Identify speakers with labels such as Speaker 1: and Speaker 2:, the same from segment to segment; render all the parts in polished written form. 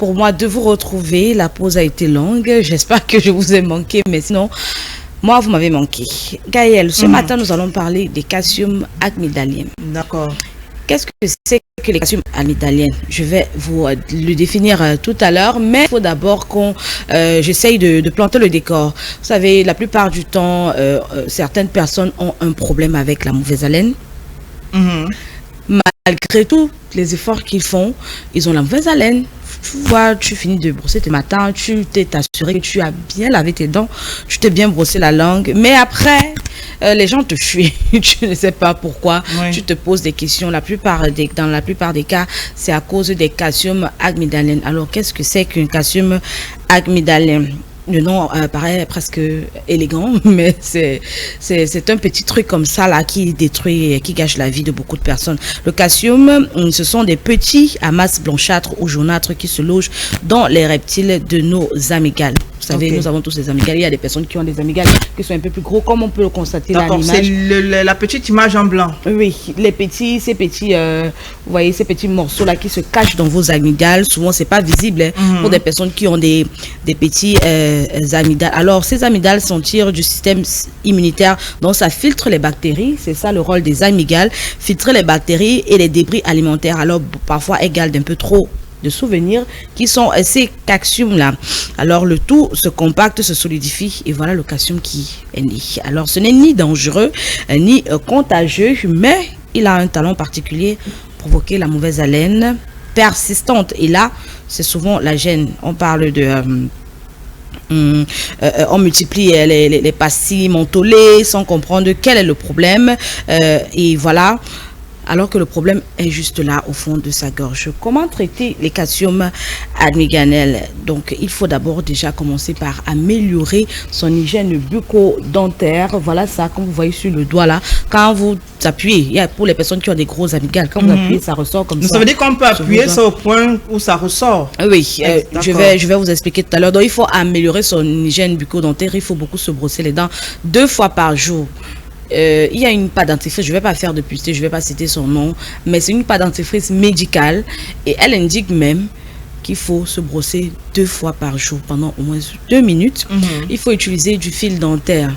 Speaker 1: pour moi de vous retrouver. La pause a été longue. J'espère que je vous ai manqué, mais sinon, moi, vous m'avez manqué. Gaël, ce matin, nous allons parler des calcium amygdalien.
Speaker 2: D'accord.
Speaker 1: Qu'est-ce que c'est que les calcium amygdalien? Je vais vous le définir tout à l'heure, mais il faut d'abord qu'on j'essaye de planter le décor. Vous savez, la plupart du temps, certaines personnes ont un problème avec la mauvaise haleine. Malgré tous les efforts qu'ils font, ils ont la mauvaise haleine. Tu vois, tu finis de brosser tes matins, tu t'es assuré que tu as bien lavé tes dents, tu t'es bien brossé la langue, mais après, les gens te fuient. Tu ne sais pas pourquoi. Oui. Tu te poses des questions. Dans la plupart des cas, c'est à cause des calcium amygdalien. Alors, qu'est-ce que c'est qu'un calcium amygdalien? Le nom paraît presque élégant, mais c'est un petit truc comme ça là qui détruit, qui gâche la vie de beaucoup de personnes. Le calcium, ce sont des petits amasses blanchâtres ou jaunâtres qui se logent dans les reptiles de nos amygdales. Vous savez, nous avons tous des amygdales. Il y a des personnes qui ont des amygdales qui sont un peu plus gros, comme on peut le constater là à l'image.
Speaker 2: C'est la petite image en blanc.
Speaker 1: Oui, ces petits, vous voyez, ces petits morceaux là qui se cachent dans vos amygdales. Souvent, c'est pas visible pour des personnes qui ont des petits amygdales. Alors, ces amygdales sont tirées du système immunitaire, donc ça filtre les bactéries. C'est ça le rôle des amygdales, filtrer les bactéries et les débris alimentaires. Alors, parfois, égale d'un peu trop de souvenirs qui sont ces calcium là. Alors le tout se compacte, se solidifie et voilà le calcium qui est né. Alors ce n'est ni dangereux ni contagieux, mais il a un talent particulier, provoquer la mauvaise haleine persistante. Et là, c'est souvent la gêne. On parle de on multiplie les pastilles mentholées sans comprendre quel est le problème et voilà. Alors que le problème est juste là, au fond de sa gorge. Comment traiter les calcium amygdalien? Donc, il faut d'abord déjà commencer par améliorer son hygiène bucco-dentaire. Voilà ça, comme vous voyez sur le doigt là. Quand vous appuyez, il y a pour les personnes qui ont des gros amygdales, quand vous appuyez, ça ressort comme ça.
Speaker 2: Ça veut dire qu'on peut appuyer ça au point où ça ressort.
Speaker 1: Oui, je vais vous expliquer tout à l'heure. Donc, il faut améliorer son hygiène bucco-dentaire. Il faut beaucoup se brosser les dents 2 fois par jour. Il y a une pâte dentifrice, je ne vais pas faire de publicité, je ne vais pas citer son nom, mais c'est une pâte dentifrice médicale et elle indique même qu'il faut se brosser 2 fois par jour pendant au moins 2 minutes. Il faut utiliser du fil dentaire.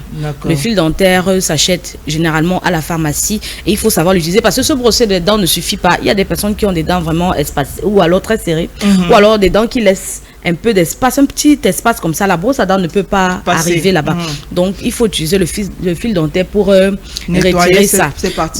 Speaker 1: Le fil dentaire s'achète généralement à la pharmacie et il faut savoir l'utiliser parce que se brosser les dents ne suffit pas. Il y a des personnes qui ont des dents vraiment espacées ou alors très serrées ou alors des dents qui laissent un peu d'espace, un petit espace comme ça, la brosse à dents ne peut pas arriver là-bas. Donc, il faut utiliser le fil dentaire pour retirer ça.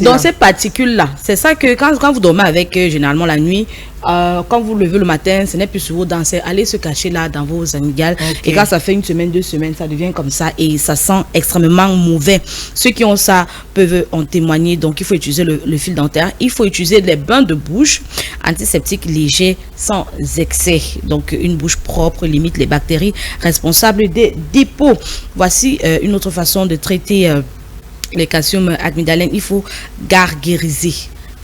Speaker 1: Donc, ces particules-là, c'est ça que quand vous dormez avec, généralement la nuit, quand vous levez le matin, ce n'est plus sur vos dents, c'est aller se cacher là dans vos amygdales. Et quand ça fait 1 semaine, 2 semaines, ça devient comme ça et ça sent extrêmement mauvais. Ceux qui ont ça peuvent en témoigner. Donc, il faut utiliser le fil dentaire. Il faut utiliser des bains de bouche antiseptiques légers sans excès. Donc, une bouche propre limite les bactéries responsables des dépôts. Voici une autre façon de traiter les calcium amygdalien. Il faut gargariser.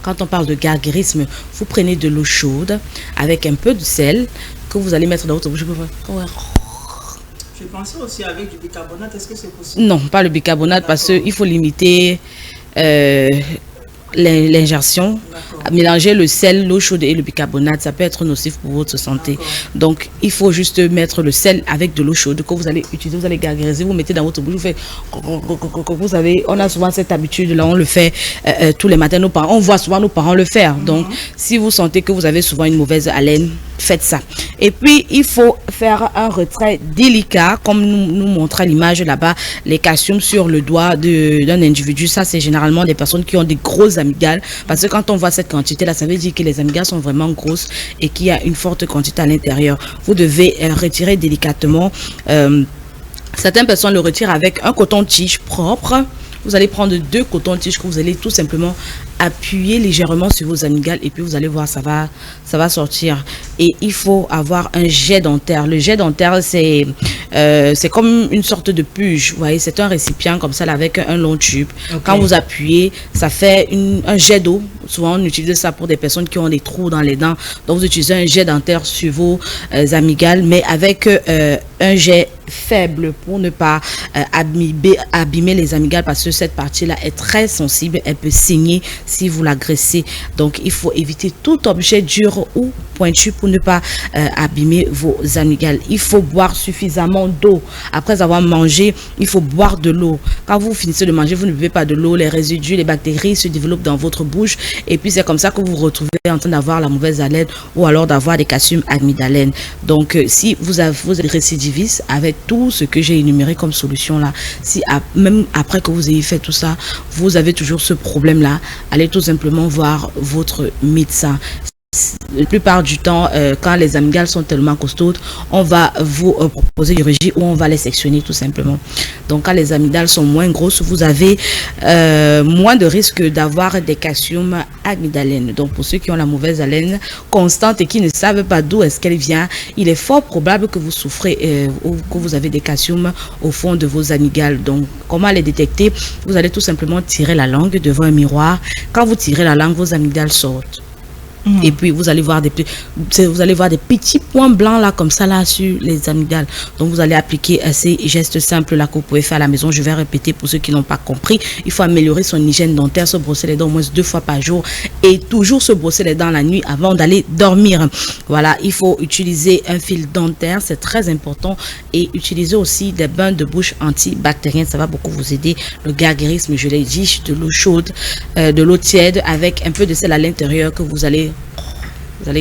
Speaker 1: Quand on parle de gargarisme, vous prenez de l'eau chaude avec un peu de sel que vous allez mettre dans votre bouche.
Speaker 2: Je pensais aussi avec du bicarbonate, est-ce que c'est possible?
Speaker 1: Non, pas le bicarbonate parce qu'il faut limiter l'ingestion. Mélanger le sel, l'eau chaude et le bicarbonate, ça peut être nocif pour votre santé. Donc, il faut juste mettre le sel avec de l'eau chaude que vous allez utiliser, vous allez gargariser, vous mettez dans votre bouche, vous faites... Vous savez, on a souvent cette habitude-là, on le fait tous les matins, on voit souvent nos parents le faire. Donc, si vous sentez que vous avez souvent une mauvaise haleine, faites ça. Et puis, il faut faire un retrait délicat, comme nous montre à l'image là-bas, les calciums sur le doigt d'un individu. Ça, c'est généralement des personnes qui ont des grosses amygdales, parce que quand on voit cette quantité-là, ça veut dire que les amygdales sont vraiment grosses et qu'il y a une forte quantité à l'intérieur. Vous devez retirer délicatement. Certaines personnes le retirent avec un coton-tige propre. Vous allez prendre 2 cotons-tiges que vous allez tout simplement appuyer légèrement sur vos amygdales et puis vous allez voir, ça va sortir. Et il faut avoir un jet dentaire. Le jet dentaire, c'est comme une sorte de puge. Vous voyez, c'est un récipient comme ça là, avec un long tube. Quand vous appuyez, ça fait un jet d'eau. Souvent, on utilise ça pour des personnes qui ont des trous dans les dents. Donc, vous utilisez un jet dentaire sur vos amygdales, mais avec un jet faible pour ne pas abîmer les amygdales, parce que cette partie-là est très sensible, elle peut saigner si vous l'agressez. Donc, il faut éviter tout objet dur ou pointu pour ne pas abîmer vos amygdales. Il faut boire suffisamment d'eau. Après avoir mangé, il faut boire de l'eau. Quand vous finissez de manger, vous ne buvez pas de l'eau, les résidus, les bactéries se développent dans votre bouche et puis c'est comme ça que vous vous retrouvez en train d'avoir la mauvaise haleine ou alors d'avoir des calcium amygdalènes. Donc, si vous êtes récidiviste avec tout ce que j'ai énuméré comme solution là, si même après que vous ayez fait tout ça, vous avez toujours ce problème là, allez tout simplement voir votre médecin. La plupart du temps, quand les amygdales sont tellement costaudes, on va vous proposer du régime ou on va les sectionner tout simplement. Donc, quand les amygdales sont moins grosses, vous avez moins de risque d'avoir des calcium amygdalènes. Donc, pour ceux qui ont la mauvaise haleine constante et qui ne savent pas d'où est-ce qu'elle vient, il est fort probable que vous souffrez ou que vous avez des calcium au fond de vos amygdales. Donc, comment les détecter? Vous allez tout simplement tirer la langue devant un miroir. Quand vous tirez la langue, vos amygdales sortent. Et puis vous allez voir des petits points blancs là comme ça là sur les amygdales. Donc vous allez appliquer ces gestes simples là que vous pouvez faire à la maison. Je vais répéter pour ceux qui n'ont pas compris. Il faut améliorer son hygiène dentaire, se brosser les dents au moins 2 fois par jour et toujours se brosser les dents la nuit avant d'aller dormir. Voilà, il faut utiliser un fil dentaire, c'est très important, et utiliser aussi des bains de bouche antibactériens, ça va beaucoup vous aider. Le gargarisme, je l'ai dit, de l'eau chaude, de l'eau tiède avec un peu de sel à l'intérieur que vous allez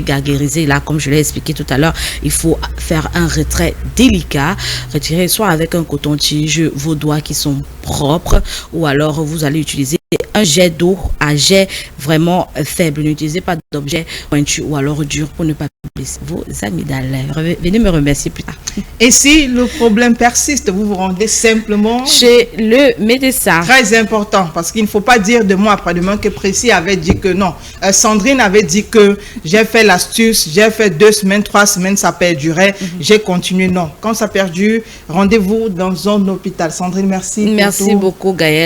Speaker 1: gargariser là, comme je l'ai expliqué tout à l'heure. Il faut faire un retrait délicat, retirer soit avec un coton-tige vos doigts qui sont propres, ou alors vous allez utiliser un jet d'eau à jet vraiment faible. N'utilisez pas d'objet pointu ou alors dur pour ne pas blesser vos amygdales. Venez me remercier plus tard.
Speaker 2: Et si le problème persiste, vous vous rendez simplement
Speaker 1: chez le médecin.
Speaker 2: Très important, parce qu'il ne faut pas dire de moi après-demain que Précis avait dit que non. Sandrine avait dit que j'ai fait l'astuce, j'ai fait 2 semaines, 3 semaines, ça perdurait, j'ai continué. Non, quand ça perdure, rendez-vous dans un hôpital. Sandrine, merci.
Speaker 1: Merci beaucoup, Gaëlle.